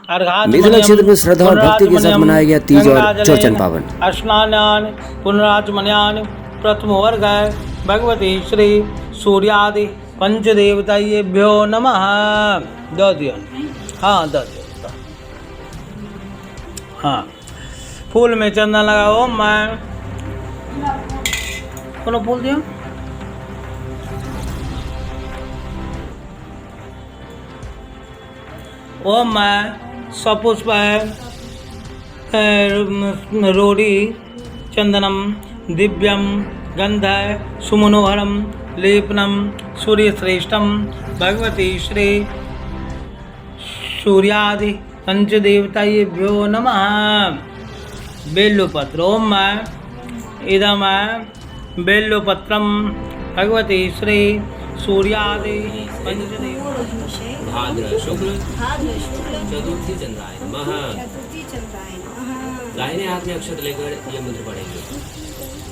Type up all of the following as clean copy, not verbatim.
मिथिला क्षेत्र में श्रद्धा और भक्ति के साथ मनाया गया तीज और चौरचन पावन। स्नानान पुनराचमन्यान प्रथम वर्ग भगवती श्री सूर्यादि पंचदेवताभ्यो नमः। दो दियो, हाँ दो दियो, हाँ फूल में चंदन लगाओ। मैं कोनो फूल दियो, ओम मैं सपुष्प रोड़ी चंदनम दिव्यम गंध सुमनोहरम लेपनम सूर्यश्रेष्ठम भगवती श्री सूर्यादि पंचदेवताभ्यो नमः। बेल्लपत्र ओम मैं इदम बेल्लपत्रम भगवती श्री सूर्यादि भाद्र शुक्ल चतुर्थी चंद्राय नमः। दाहिने हाथ में अक्षत लेकर ये मंत्र पढ़ेंगे।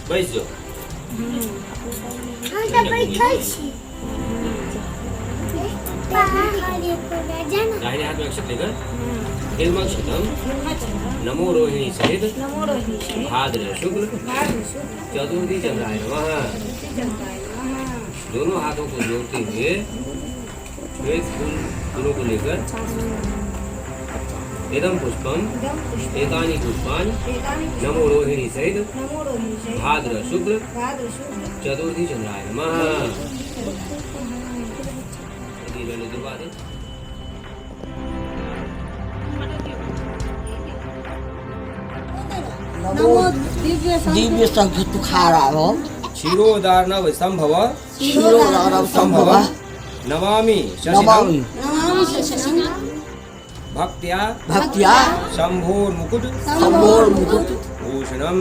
बैठ जाओ। दाहिने हाथ में अक्षत लेकर हिरमक्षतम नमो रोहिणी सहित भाद्र शुक्ल चतुर्थी चंद्राय नमः। दोनों हाथों को जोड़ते हुए श्वेत फूल दोनों को लेकर एदम पुष्पम एतानि पुष्पानि नमो रोहिणी सहित भाद्र शुक्ल चतुर्थी चंद्राय नमः। दिव्य संख्य तुखारा हो क्षीरोदार्णव संभव संभव नमामि शशिनम भक्त्या भक्त्या शंभोर मुकुट संभोर मुकुट भूषणम